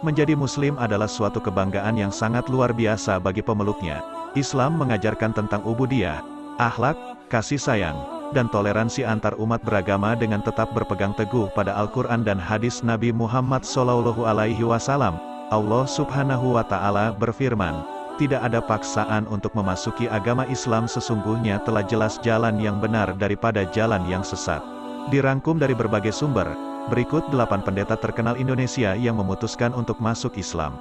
Menjadi Muslim adalah suatu kebanggaan yang sangat luar biasa bagi pemeluknya. Islam mengajarkan tentang ubudiyah, akhlak, kasih sayang, dan toleransi antar umat beragama dengan tetap berpegang teguh pada Al-Quran dan hadis Nabi Muhammad SAW. Allah Subhanahu wa Ta'ala berfirman, "Tidak ada paksaan untuk memasuki agama Islam, sesungguhnya telah jelas jalan yang benar daripada jalan yang sesat." Dirangkum dari berbagai sumber, berikut 8 pendeta terkenal Indonesia yang memutuskan untuk masuk Islam.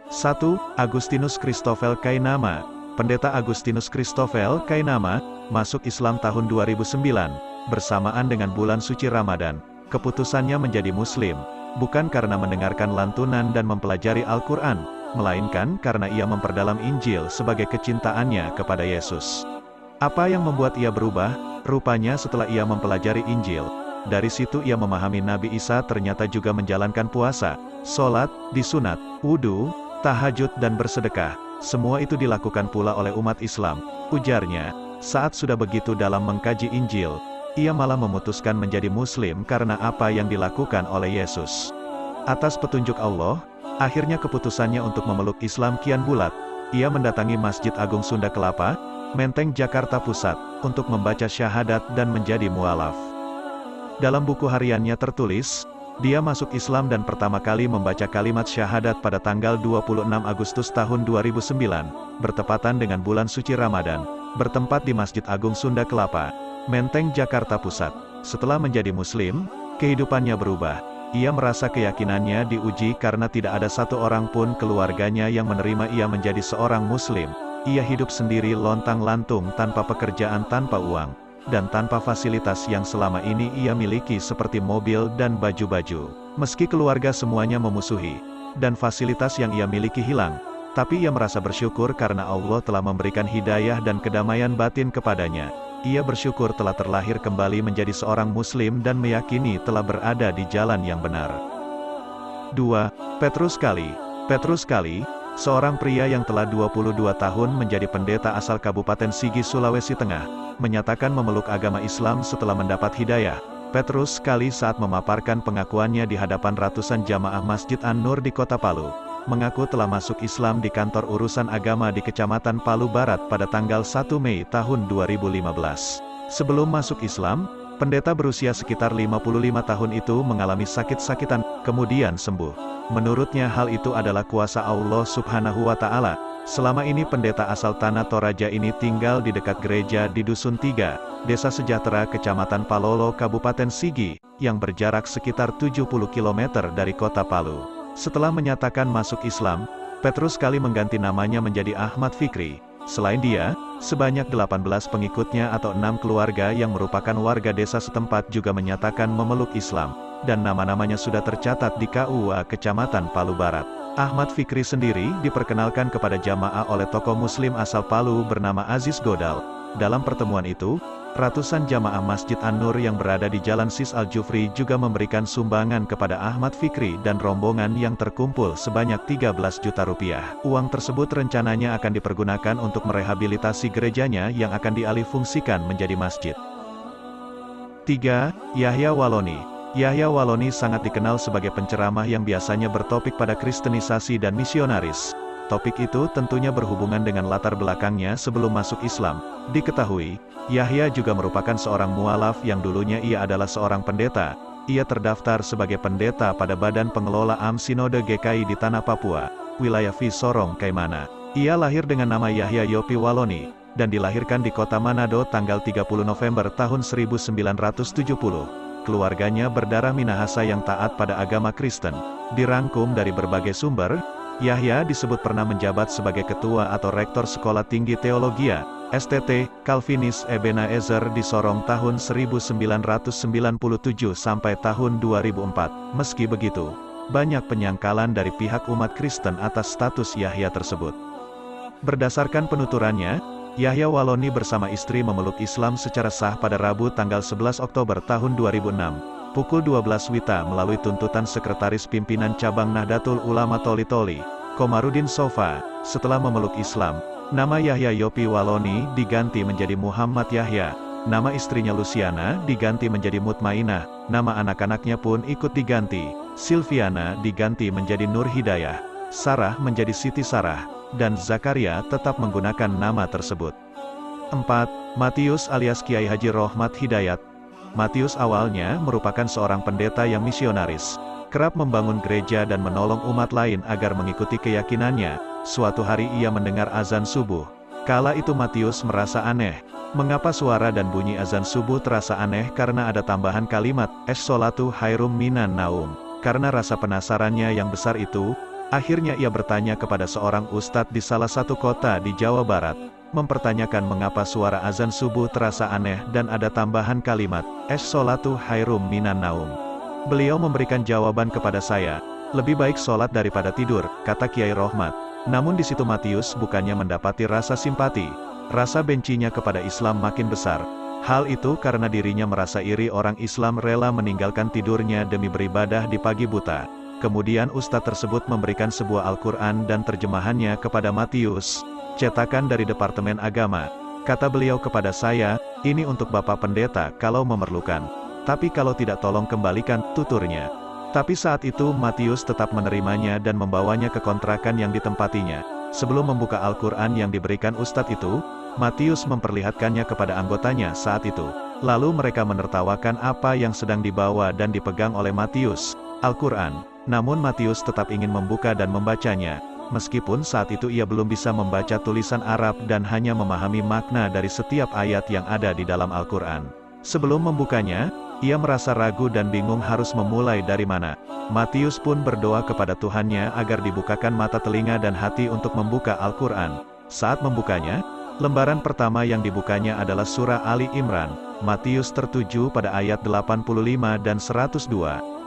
1. Agustinus Christoffel Kainama. Pendeta Agustinus Christoffel Kainama masuk Islam tahun 2009, bersamaan dengan bulan suci Ramadan. Keputusannya menjadi Muslim, bukan karena mendengarkan lantunan dan mempelajari Al-Quran, melainkan karena ia memperdalam Injil sebagai kecintaannya kepada Yesus. Apa yang membuat ia berubah? Rupanya setelah ia mempelajari Injil, dari situ ia memahami Nabi Isa ternyata juga menjalankan puasa, sholat, disunat, wudhu, tahajud dan bersedekah. Semua itu dilakukan pula oleh umat Islam. Ujarnya, saat sudah begitu dalam mengkaji Injil, ia malah memutuskan menjadi Muslim karena apa yang dilakukan oleh Yesus. Atas petunjuk Allah, akhirnya keputusannya untuk memeluk Islam kian bulat. Ia mendatangi Masjid Agung Sunda Kelapa, Menteng, Jakarta Pusat, untuk membaca syahadat dan menjadi mualaf. Dalam buku hariannya tertulis, dia masuk Islam dan pertama kali membaca kalimat syahadat pada tanggal 26 Agustus tahun 2009, bertepatan dengan bulan suci Ramadan, bertempat di Masjid Agung Sunda Kelapa, Menteng, Jakarta Pusat. Setelah menjadi Muslim, kehidupannya berubah. Ia merasa keyakinannya diuji karena tidak ada satu orang pun keluarganya yang menerima ia menjadi seorang Muslim. Ia hidup sendiri lontang-lantung tanpa pekerjaan, tanpa uang, dan tanpa fasilitas yang selama ini ia miliki seperti mobil dan baju-baju. Meski keluarga semuanya memusuhi, dan fasilitas yang ia miliki hilang, tapi ia merasa bersyukur karena Allah telah memberikan hidayah dan kedamaian batin kepadanya. Ia bersyukur telah terlahir kembali menjadi seorang Muslim dan meyakini telah berada di jalan yang benar. 2. Petrus Kali. Petrus Kali, seorang pria yang telah 22 tahun menjadi pendeta asal Kabupaten Sigi, Sulawesi Tengah, menyatakan memeluk agama Islam setelah mendapat hidayah. Petrus Kali saat memaparkan pengakuannya di hadapan ratusan jamaah Masjid An-Nur di Kota Palu, mengaku telah masuk Islam di kantor urusan agama di Kecamatan Palu Barat pada tanggal 1 Mei tahun 2015. Sebelum masuk Islam, pendeta berusia sekitar 55 tahun itu mengalami sakit-sakitan, kemudian sembuh. Menurutnya hal itu adalah kuasa Allah Subhanahu wa Ta'ala. Selama ini pendeta asal Tanah Toraja ini tinggal di dekat gereja di Dusun 3, Desa Sejahtera, Kecamatan Palolo, Kabupaten Sigi, yang berjarak sekitar 70 km dari kota Palu. Setelah menyatakan masuk Islam, Petrus Kali mengganti namanya menjadi Ahmad Fikri. Selain dia, sebanyak 18 pengikutnya atau 6 keluarga yang merupakan warga desa setempat juga menyatakan memeluk Islam, dan nama-namanya sudah tercatat di KUA Kecamatan Palu Barat. Ahmad Fikri sendiri diperkenalkan kepada jamaah oleh tokoh Muslim asal Palu bernama Aziz Godal. Dalam pertemuan itu, ratusan jamaah Masjid An-Nur yang berada di Jalan Sis Al-Jufri juga memberikan sumbangan kepada Ahmad Fikri dan rombongan yang terkumpul sebanyak 13 juta rupiah. Uang tersebut rencananya akan dipergunakan untuk merehabilitasi gerejanya yang akan dialihfungsikan menjadi masjid. 3. Yahya Waloni. Yahya Waloni sangat dikenal sebagai penceramah yang biasanya bertopik pada kristenisasi dan misionaris. Topik itu tentunya berhubungan dengan latar belakangnya sebelum masuk Islam. Diketahui, Yahya juga merupakan seorang mualaf yang dulunya ia adalah seorang pendeta. Ia terdaftar sebagai pendeta pada Badan Pengelola AM Sinode GKI di Tanah Papua, wilayah V Sorong, Kaimana. Ia lahir dengan nama Yahya Yopi Waloni, dan dilahirkan di kota Manado tanggal 30 November tahun 1970. Keluarganya berdarah Minahasa yang taat pada agama Kristen. Dirangkum dari berbagai sumber, Yahya disebut pernah menjabat sebagai ketua atau rektor Sekolah Tinggi Teologia, STT, Calvinis Ebenezer di Sorong tahun 1997 sampai tahun 2004. Meski begitu, banyak penyangkalan dari pihak umat Kristen atas status Yahya tersebut. Berdasarkan penuturannya, Yahya Waloni bersama istri memeluk Islam secara sah pada Rabu tanggal 11 Oktober tahun 2006, pukul 12 WITA melalui tuntutan Sekretaris Pimpinan Cabang Nahdlatul Ulama Toli-Toli, Komarudin Sofa. Setelah memeluk Islam, nama Yahya Yopi Waloni diganti menjadi Muhammad Yahya. Nama istrinya Luciana diganti menjadi Mutmainah, nama anak-anaknya pun ikut diganti. Silviana diganti menjadi Nur Hidayah, Sarah menjadi Siti Sarah, dan Zakaria tetap menggunakan nama tersebut. 4. Matius alias Kiai Haji Rohmat Hidayat. Matius awalnya merupakan seorang pendeta yang misionaris, kerap membangun gereja dan menolong umat lain agar mengikuti keyakinannya. Suatu hari ia mendengar azan subuh. Kala itu Matius merasa aneh. Mengapa suara dan bunyi azan subuh terasa aneh? Karena ada tambahan kalimat, es-sholatu khairum minan naum. Karena rasa penasarannya yang besar itu, akhirnya ia bertanya kepada seorang ustadz di salah satu kota di Jawa Barat, mempertanyakan mengapa suara azan subuh terasa aneh dan ada tambahan kalimat, es-sholatu khairum minan naum. Beliau memberikan jawaban kepada saya, lebih baik sholat daripada tidur, kata Kiai Rohmat. Namun di situ Matius bukannya mendapati rasa simpati, rasa bencinya kepada Islam makin besar. Hal itu karena dirinya merasa iri orang Islam rela meninggalkan tidurnya demi beribadah di pagi buta. Kemudian ustadz tersebut memberikan sebuah Al-Quran dan terjemahannya kepada Matius, cetakan dari Departemen Agama. Kata beliau kepada saya, ini untuk Bapak Pendeta kalau memerlukan. Tapi kalau tidak tolong kembalikan tuturnya. Tapi saat itu Matius tetap menerimanya dan membawanya ke kontrakan yang ditempatinya. Sebelum membuka Al-Quran yang diberikan ustadz itu, Matius memperlihatkannya kepada anggotanya saat itu. Lalu mereka menertawakan apa yang sedang dibawa dan dipegang oleh Matius, Al-Quran. Namun Matius tetap ingin membuka dan membacanya. Meskipun saat itu ia belum bisa membaca tulisan Arab dan hanya memahami makna dari setiap ayat yang ada di dalam Al-Quran. Sebelum membukanya, ia merasa ragu dan bingung harus memulai dari mana. Matius pun berdoa kepada Tuhannya agar dibukakan mata telinga dan hati untuk membuka Al-Quran. Saat membukanya, lembaran pertama yang dibukanya adalah surah Ali Imran. Matius tertuju pada ayat 85 dan 102.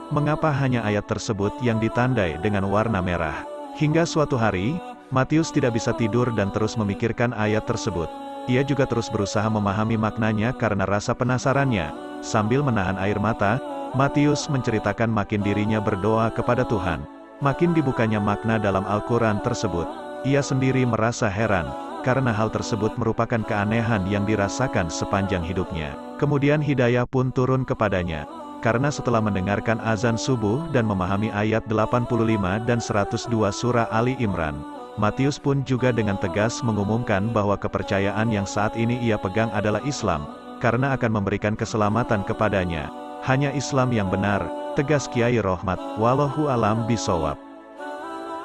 Mengapa hanya ayat tersebut yang ditandai dengan warna merah? Hingga suatu hari, Matius tidak bisa tidur dan terus memikirkan ayat tersebut. Ia juga terus berusaha memahami maknanya karena rasa penasarannya. Sambil menahan air mata, Matius menceritakan makin dirinya berdoa kepada Tuhan. Makin dibukanya makna dalam Al-Quran tersebut. Ia sendiri merasa heran, karena hal tersebut merupakan keanehan yang dirasakan sepanjang hidupnya. Kemudian hidayah pun turun kepadanya. Karena setelah mendengarkan azan subuh dan memahami ayat 85 dan 102 surah Ali Imran, Matius pun juga dengan tegas mengumumkan bahwa kepercayaan yang saat ini ia pegang adalah Islam, karena akan memberikan keselamatan kepadanya. Hanya Islam yang benar, tegas Kiai Rohmat, wallahu alam bisawab.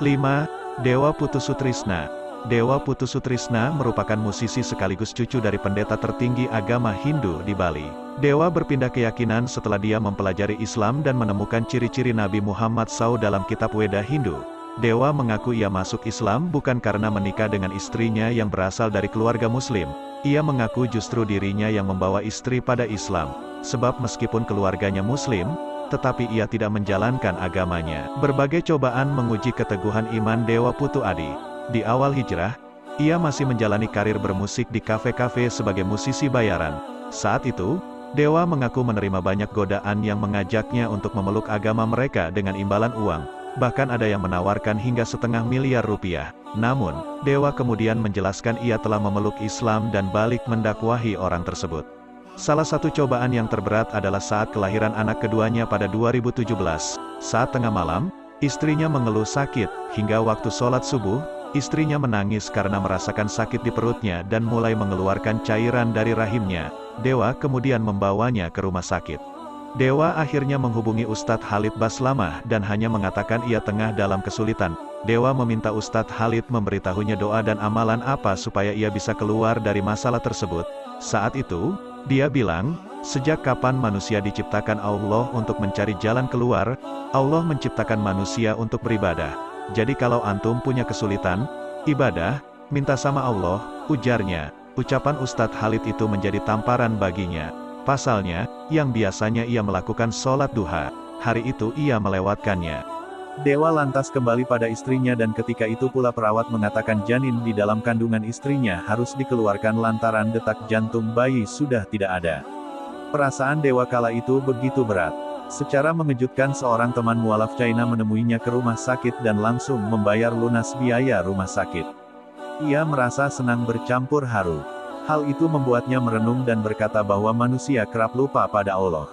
5. Dewa Putusutrisna. Dewa Putusutrisna merupakan musisi sekaligus cucu dari pendeta tertinggi agama Hindu di Bali. Dewa berpindah keyakinan setelah dia mempelajari Islam dan menemukan ciri-ciri Nabi Muhammad SAW dalam kitab Weda Hindu. Dewa mengaku ia masuk Islam bukan karena menikah dengan istrinya yang berasal dari keluarga Muslim. Ia mengaku justru dirinya yang membawa istri pada Islam. Sebab meskipun keluarganya Muslim, tetapi ia tidak menjalankan agamanya. Berbagai cobaan menguji keteguhan iman Dewa Putu Adi. Di awal hijrah, ia masih menjalani karir bermusik di kafe-kafe sebagai musisi bayaran. Saat itu, Dewa mengaku menerima banyak godaan yang mengajaknya untuk memeluk agama mereka dengan imbalan uang. Bahkan ada yang menawarkan hingga $500 miliar. Namun, Dewa kemudian menjelaskan ia telah memeluk Islam dan balik mendakwahi orang tersebut. Salah satu cobaan yang terberat adalah saat kelahiran anak keduanya pada 2017. Saat tengah malam, istrinya mengeluh sakit, hingga waktu sholat subuh, istrinya menangis karena merasakan sakit di perutnya dan mulai mengeluarkan cairan dari rahimnya. Dewa kemudian membawanya ke rumah sakit. Dewa akhirnya menghubungi Ustadz Khalid Baslamah dan hanya mengatakan ia tengah dalam kesulitan. Dewa meminta Ustadz Khalid memberitahunya doa dan amalan apa supaya ia bisa keluar dari masalah tersebut. Saat itu, dia bilang, sejak kapan manusia diciptakan Allah untuk mencari jalan keluar? Allah menciptakan manusia untuk beribadah. Jadi kalau antum punya kesulitan, ibadah, minta sama Allah, ujarnya. Ucapan Ustadz Khalid itu menjadi tamparan baginya. Pasalnya, yang biasanya ia melakukan sholat duha, hari itu ia melewatkannya. Dewa lantas kembali pada istrinya dan ketika itu pula perawat mengatakan janin di dalam kandungan istrinya harus dikeluarkan lantaran detak jantung bayi sudah tidak ada. Perasaan Dewa kala itu begitu berat. Secara mengejutkan seorang teman mualaf China menemuinya ke rumah sakit dan langsung membayar lunas biaya rumah sakit. Ia merasa senang bercampur haru. Hal itu membuatnya merenung dan berkata bahwa manusia kerap lupa pada Allah.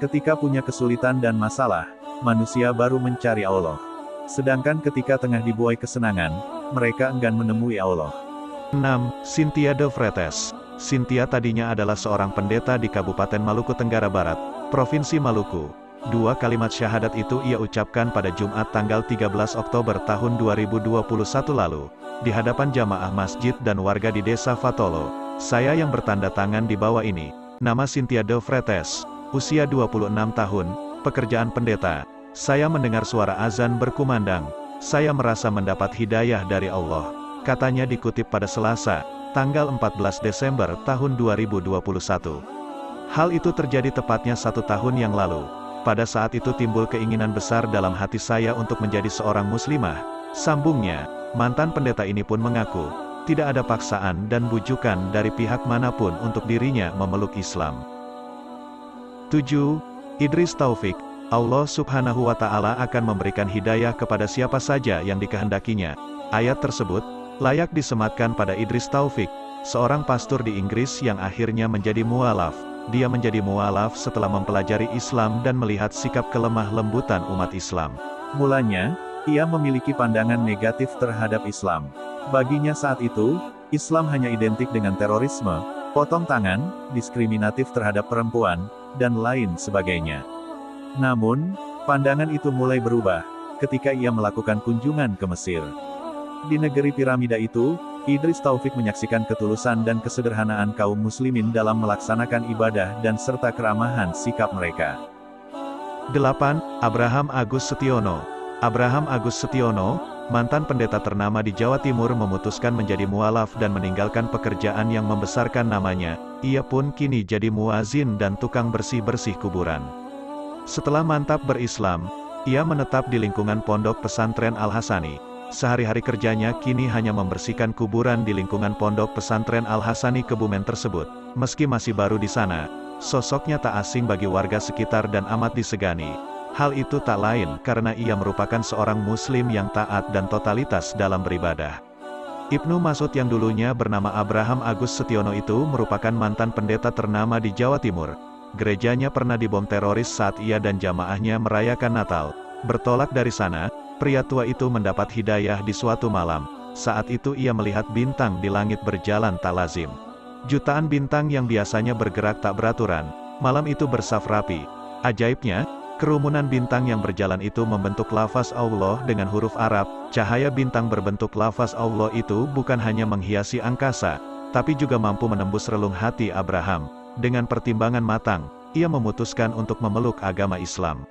Ketika punya kesulitan dan masalah, manusia baru mencari Allah. Sedangkan ketika tengah dibuai kesenangan, mereka enggan menemui Allah. 6. Cynthia de Vretes. Cynthia tadinya adalah seorang pendeta di Kabupaten Maluku Tenggara Barat, Provinsi Maluku. 2 kalimat syahadat itu ia ucapkan pada Jumat tanggal 13 Oktober tahun 2021 lalu, di hadapan jamaah masjid dan warga di desa Fatolo. Saya yang bertanda tangan di bawah ini, nama Cynthia de Vretes, usia 26 tahun, pekerjaan pendeta. Saya mendengar suara azan berkumandang. Saya merasa mendapat hidayah dari Allah. Katanya dikutip pada Selasa, tanggal 14 Desember tahun 2021. Hal itu terjadi tepatnya 1 tahun yang lalu. Pada saat itu timbul keinginan besar dalam hati saya untuk menjadi seorang muslimah. Sambungnya, mantan pendeta ini pun mengaku, tidak ada paksaan dan bujukan dari pihak manapun untuk dirinya memeluk Islam. 7. Idris Taufik. Allah subhanahu wa ta'ala akan memberikan hidayah kepada siapa saja yang dikehendakinya. Ayat tersebut layak disematkan pada Idris Taufik, seorang pastor di Inggris yang akhirnya menjadi mualaf. Dia menjadi mualaf setelah mempelajari Islam dan melihat sikap kelemah lembutan umat Islam. Mulanya, ia memiliki pandangan negatif terhadap Islam. Baginya saat itu, Islam hanya identik dengan terorisme, potong tangan, diskriminatif terhadap perempuan, dan lain sebagainya. Namun, pandangan itu mulai berubah ketika ia melakukan kunjungan ke Mesir. Di negeri piramida itu, Idris Taufik menyaksikan ketulusan dan kesederhanaan kaum muslimin dalam melaksanakan ibadah dan serta keramahan sikap mereka. 8. Abraham Agus Setiono. Abraham Agus Setiono, mantan pendeta ternama di Jawa Timur, memutuskan menjadi mualaf dan meninggalkan pekerjaan yang membesarkan namanya. Ia pun kini jadi muazin dan tukang bersih-bersih kuburan. Setelah mantap berislam, ia menetap di lingkungan pondok pesantren Al-Hasani. Sehari-hari kerjanya kini hanya membersihkan kuburan di lingkungan pondok pesantren Al-Hasani Kebumen tersebut. Meski masih baru di sana, sosoknya tak asing bagi warga sekitar dan amat disegani. Hal itu tak lain karena ia merupakan seorang muslim yang taat dan totalitas dalam beribadah. Ibnu Mas'ud yang dulunya bernama Abraham Agus Setiono itu merupakan mantan pendeta ternama di Jawa Timur. Gerejanya pernah dibom teroris saat ia dan jamaahnya merayakan Natal. Bertolak dari sana, pria tua itu mendapat hidayah di suatu malam. Saat itu ia melihat bintang di langit berjalan tak lazim. Jutaan bintang yang biasanya bergerak tak beraturan, malam itu bersaf rapi. Ajaibnya, kerumunan bintang yang berjalan itu membentuk lafaz Allah dengan huruf Arab. Cahaya bintang berbentuk lafaz Allah itu bukan hanya menghiasi angkasa, tapi juga mampu menembus relung hati Abraham. Dengan pertimbangan matang, ia memutuskan untuk memeluk agama Islam.